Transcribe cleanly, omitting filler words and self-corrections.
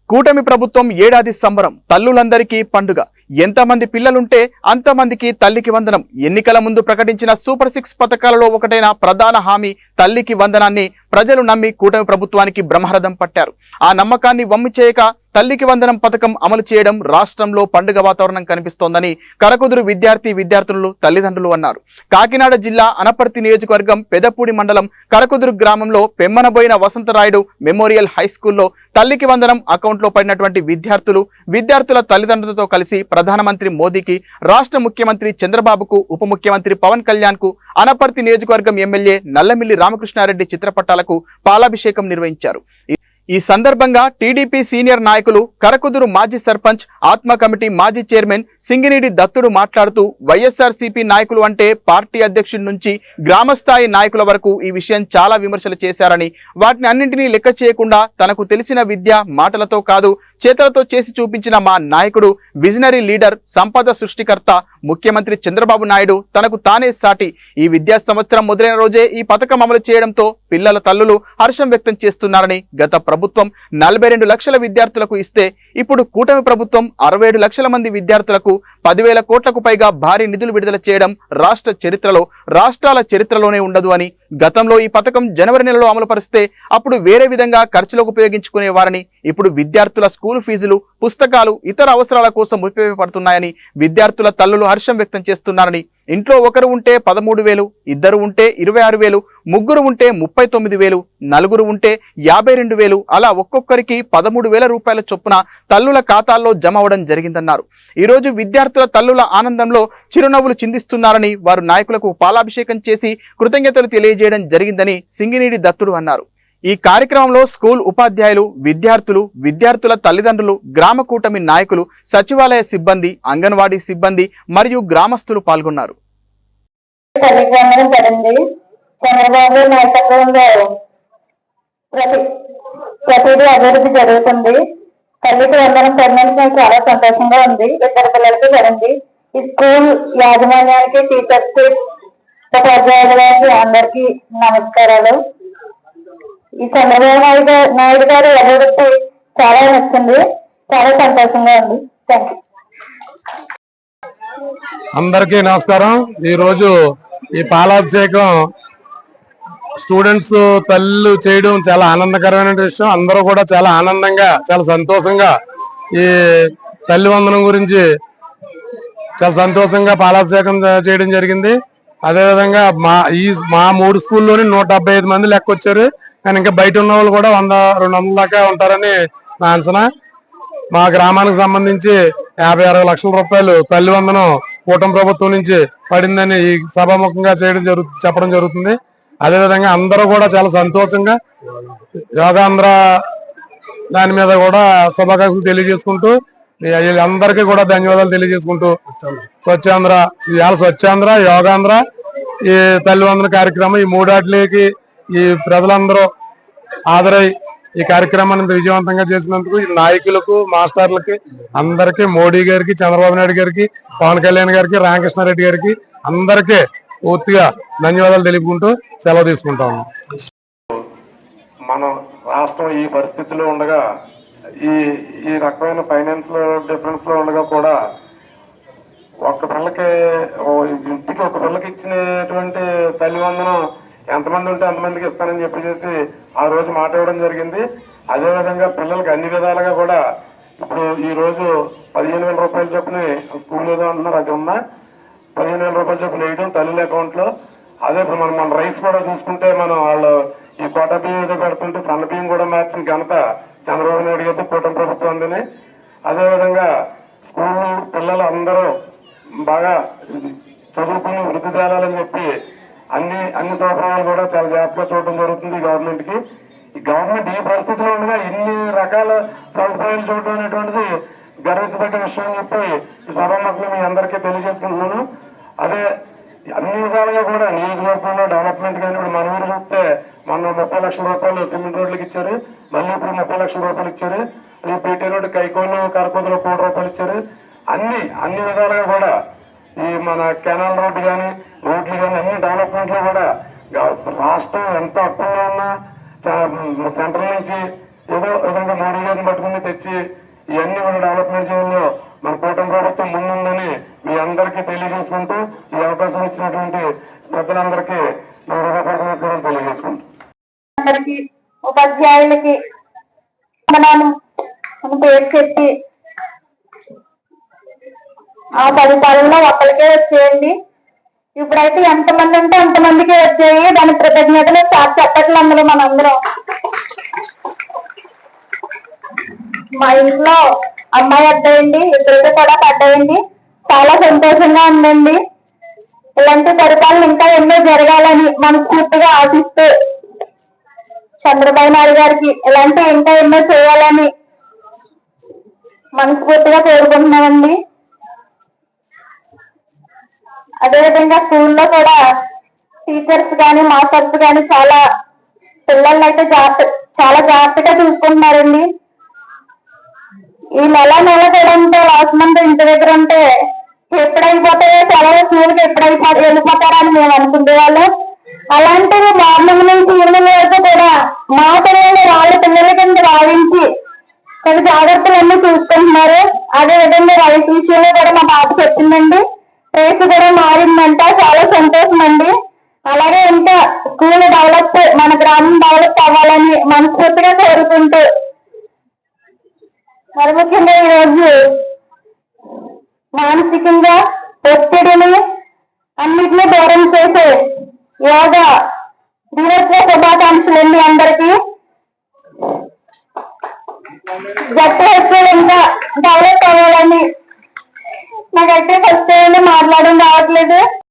కూటమి ప్రభుత్వం ఏడాది సంబరం, తల్లులందరికీ పండుగ. ఎంతమంది పిల్లలుంటే అంతమందికి తల్లికి వందనం. ఎన్నికల ముందు ప్రకటించిన సూపర్ 6 పథకాలలో ఒకటైన ప్రధాన హామీ తల్లికి వందనాన్ని ప్రజలు నమ్మి కూటమి ప్రభుత్వానికి బ్రహ్మరథం పట్టారు. ఆ నమ్మకాన్ని వమ్ము చేయక తల్లికి వందనం పథకం అమలు చేయడం రాష్ట్రంలో పండుగ వాతావరణం కనిపిస్తోందని కరకుదురు విద్యార్థులు తల్లిదండ్రులు అన్నారు. కాకినాడ జిల్లా అనపర్తి నియోజకవర్గం పెదపూడి మండలం కరకుదురు గ్రామంలో పెమ్మనబోయిన వసంతరాయుడు మెమోరియల్ హై స్కూల్లో తల్లికి వందనం అకౌంట్లో పడినటువంటి విద్యార్థుల తల్లిదండ్రులతో కలిసి ప్రధానమంత్రి మోదీకి, రాష్ట్ర ముఖ్యమంత్రి చంద్రబాబుకు, ఉప ముఖ్యమంత్రి పవన్ కళ్యాణ్ కు, అనపర్తి నియోజకవర్గం ఎమ్మెల్యే నల్లమిల్లి రామకృష్ణారెడ్డి చిత్రపటాలకు పాలాభిషేకం నిర్వహించారు. ఈ సందర్భంగా టీడీపీ సీనియర్ నాయకులు, కరకుదురు మాజీ సర్పంచ్, ఆత్మ కమిటీ మాజీ చైర్మన్ సింగినీడి దత్తుడు మాట్లాడుతూ వైఎస్ఆర్సీపీ నాయకులు అంటే పార్టీ అధ్యక్షుడి నుంచి గ్రామస్థాయి నాయకుల వరకు ఈ విషయం చాలా విమర్శలు చేశారని, వాటిని అన్నింటినీ లెక్క చేయకుండా తనకు తెలిసిన విద్య మాటలతో కాదు చేతలతో చేసి చూపించిన మా నాయకుడు, విజనరీ లీడర్, సంపద సృష్టికర్త ముఖ్యమంత్రి చంద్రబాబు నాయుడు తనకు తానే సాటి. ఈ విద్యా సంవత్సరం మొదలైన రోజే ఈ పథకం అమలు చేయడంతో పిల్లల తల్లులు హర్షం వ్యక్తం చేస్తున్నారని, గత ప్రభుత్వం 42 లక్షల విద్యార్థులకు ఇస్తే ఇప్పుడు కూటమి ప్రభుత్వం 67 లక్షల మంది విద్యార్థులకు 10,000 కోట్లకు పైగా భారీ నిధులు విడుదల చేయడం రాష్ట్రాల చరిత్రలోనే ఉండదు అని, గతంలో ఈ పథకం జనవరి నెలలో అమలు పరిస్తే అప్పుడు వేరే విధంగా ఖర్చులకు ఉపయోగించుకునేవారని, ఇప్పుడు విద్యార్థుల స్కూల్ ఫీజులు, పుస్తకాలు, ఇతర అవసరాల కోసం ఉపయోగపడుతున్నాయని విద్యార్థుల తల్లులు హర్షం వ్యక్తం చేస్తున్నారని, ఇంట్లో ఒకరు ఉంటే 13,000, ఇద్దరు ఉంటే 26,000, ముగ్గురు ఉంటే 39,000, నలుగురు ఉంటే 52,000, అలా ఒక్కొక్కరికి 13,000 రూపాయల చొప్పున తల్లుల ఖాతాల్లో జమ అవడం జరిగిందన్నారు. ఈరోజు విద్యార్థుల తల్లుల ఆనందంలో చిరునవ్వులు చిందిస్తున్నారని, వారు నాయకులకు పాలాభిషేకం చేసి కృతజ్ఞతలు తెలియజేయడం జరిగిందని సింగినీడి దత్తుడు అన్నారు. ఈ కార్యక్రమంలో స్కూల్ ఉపాధ్యాయులు, విద్యార్థుల తల్లిదండ్రులు, గ్రామ కూటమి నాయకులు, సచివాలయ సిబ్బంది, అంగన్వాడీ సిబ్బంది మరియు గ్రామస్తులు పాల్గొన్నారు. చంద్రబాబు నాయకత్వంలో ప్రతిదీ అభివృద్ధి జరుగుతుంది. తల్లికి వందనం పడినందుకు నాకు చాలా సంతోషంగా ఉంది. ఇద్దరు పిల్లలకి పడింది. ఈ స్కూల్ యాజమాన్యానికి, టీచర్స్, ఉపాధ్యాయుల గారికి అందరికీ నమస్కారాలు. ఈ చంద్రబాబు నాయుడు గారి అభివృద్ధి చాలా నచ్చింది. చాలా సంతోషంగా ఉంది. Thank you. అందరికీ నమస్కారం. ఈరోజు ఈ పాలాభిషేకం స్టూడెంట్స్ తల్లు చేయడం చాలా ఆనందకరమైన విషయం. అందరూ కూడా చాలా ఆనందంగా, చాలా సంతోషంగా ఈ తల్లి వందనం గురించి చాలా సంతోషంగా పాలాభిషేకం చేయడం జరిగింది. అదేవిధంగా మా 3 స్కూల్లోని 175 మంది లెక్క వచ్చారు. కానీ ఇంకా బయట ఉన్న వాళ్ళు కూడా 100-200 దాకా ఉంటారని నా అంచనా. మా గ్రామానికి సంబంధించి 50-60 లక్షల రూపాయలు తల్లి వందనం కూటమి ప్రభుత్వం నుంచి పడిందని ఈ సభాముఖంగా చెప్పడం జరుగుతుంది. అదేవిధంగా అందరూ కూడా చాలా సంతోషంగా యోగాంధ్ర దాని మీద కూడా శుభాకాంక్షలు తెలియజేసుకుంటూ, వీళ్ళందరికీ కూడా ధన్యవాదాలు తెలియజేసుకుంటూ, స్వచ్ఛాంధ్ర, యోగాంధ్ర, ఈ తల్లి వందన కార్యక్రమం, ఈ 3 వాటికి ఈ ప్రజలందరూ హాజరై ఈ కార్యక్రమాన్ని విజయవంతంగా చేసినందుకు ఈ నాయకులకు, మాస్టర్లకి అందరికీ, మోడీ గారికి, చంద్రబాబు నాయుడు గారికి, పవన్ కళ్యాణ్ గారికి, రామకృష్ణారెడ్డి గారికి అందరికీ పూర్తిగా ధన్యవాదాలు తెలుపుకుంటూ సెలవు తీసుకుంటాము. మన రాష్ట్రం ఈ పరిస్థితిలో ఉండగా, ఈ రకమైన ఫైనాన్స్ డిఫరెన్స్ లో ఉండగా కూడా ఇంటికి ఒక పిల్లకి ఇచ్చినటువంటి తల్లి వందనం ఎంతమంది ఉంటే అంతమందికి ఇస్తానని చెప్పేసి ఆ రోజు మాట ఇవ్వడం జరిగింది. అదేవిధంగా పిల్లలకి అన్ని విధాలుగా కూడా ఇప్పుడు ఈ రోజు 15,000 రూపాయల చొప్పున స్కూల్ ఏదో అంటున్నారు, అది ఉన్నా 15,000 రూపాయల చొప్పున వేయడం తల్లుల అకౌంట్ లో. అదే ఇప్పుడు మన రైస్ కూడా చూసుకుంటే వాళ్ళు ఈ కోట బియ్యం ఏదో పెడుతుంటే సన్న బియ్యం కూడా మార్చిన ఘనత చంద్రబాబు నాయుడు గారితో కూటమి ప్రభుత్వం అందని. అదేవిధంగా స్కూల్ పిల్లలు అందరూ బాగా చదువుకుని వృద్ధి తేలాలని చెప్పి అన్ని సౌకర్యాలు కూడా చాలా జాగ్రత్తగా చూడటం జరుగుతుంది గవర్నమెంట్ కి. ఈ గవర్నమెంట్ ఈ పరిస్థితిలో ఉండగా ఇన్ని రకాల సౌకర్యాలు చూడటం అనేటువంటిది గర్వించదగ్గ విషయం అని చెప్పి ఈ సభాముఖంగా మీ అందరికీ తెలియజేసుకుంటున్నాను. అదే అన్ని విధాలుగా కూడా నియోజకవర్గంలో డెవలప్మెంట్ కానీ ఇప్పుడు మన ఊరు చూస్తే మొన్న 30 లక్షల రూపాయలు సిమెంట్ రోడ్లకు ఇచ్చారు, మళ్ళీ ఇప్పుడు 30 లక్షల రూపాయలు ఇచ్చారు. అది పీటీ రోడ్డు, కైకోలు, కరపతిలో 1 కోటి రూపాయలు ఇచ్చారు. అన్ని విధాలుగా కూడా ఈ మన కెనాల్ రోడ్డు కానీ, రోడ్లు కానీ అన్ని డెవలప్మెంట్ లో కూడా రాష్ట్రం ఎంత అప్పుల్లో ఉన్నా సెంట్రల్ నుంచి ఏదో విధంగా మోడీ గారిని పట్టుకుని తెచ్చి ఇవన్నీ కూడా డెవలప్మెంట్ చేయడంలో మన కూటమి ప్రభుత్వం ముందుందని మీ అందరికీ తెలియజేసుకుంటూ ఈ అవకాశం ఇచ్చినటువంటి పెద్దలందరికీ నా హృదయపూర్వక నమస్కారాలు తెలియజేసుకుంటూ అందరికి ఉపాధ్యాయులకి మనం పేరు చెప్పి ఆ ఫలితాలలో ఒకరికే వచ్చేయండి. ఇప్పుడైతే ఎంతమంది ఉంటే అంతమందికి వచ్చాయి. దాని కృతజ్ఞతలు చెప్పట్లు అందరూ మనందరం. మా ఇంట్లో అమ్మాయి అడ్డాయండి, ఇద్దరితో కూడా పడ్డాయండి. చాలా సంతోషంగా ఉందండి. ఇలాంటి పరిపాలన ఇంకా ఎన్నో జరగాలని మనస్ఫూర్తిగా ఆశిస్తూ చంద్రబాబు నాయుడు గారికి ఇలాంటి ఇంకా ఎన్నో చేయాలని మనస్ఫూర్తిగా కోరుకుంటున్నామండి. అదేవిధంగా స్కూల్లో కూడా టీచర్స్ కానీ మాస్టర్స్ కానీ చాలా పిల్లల్ని అయితే చాలా జాగ్రత్తగా చూసుకుంటున్నారండి. ఈ నెల కూడా లాస్ట్ మంత్ ఇంటి దగ్గర ఉంటే ఎప్పుడైపోతాయో సెలవు స్కూల్కి వెళ్ళిపోతారా అని మేము అనుకునే వాళ్ళం. అలాంటివి మార్నింగ్ నుంచి ఈవినింగ్ వరకు కూడా మా పిల్లలు వాళ్ళ పిల్లల కింద భావించి కొన్ని జాగ్రత్తలన్నీ చూసుకుంటున్నారు. అదే విధంగా రైతు విషయంలో కూడా మా పాప చెప్పిందండి, రేపు కూడా మారిందంట. చాలా సంతోషం అండి. అలాగే ఇంకా స్కూల్ డెవలప్, మన గ్రామం డెవలప్ అవ్వాలని మనస్ఫూర్తిగా కోరుకుంటూ మరి ముఖ్యంగా ఈరోజు మానసికంగా ఒత్తిడిని అన్నిటినీ దూరం చేసే యోగా దినోత్సవ శుభాకాంక్షలండి అందరికీ. జట్టు హెచ్చులు ఇంకా డెవలప్ అవ్వాలని. నాకైతే ఫస్ట్ మాట్లాడడం రావట్లేదు.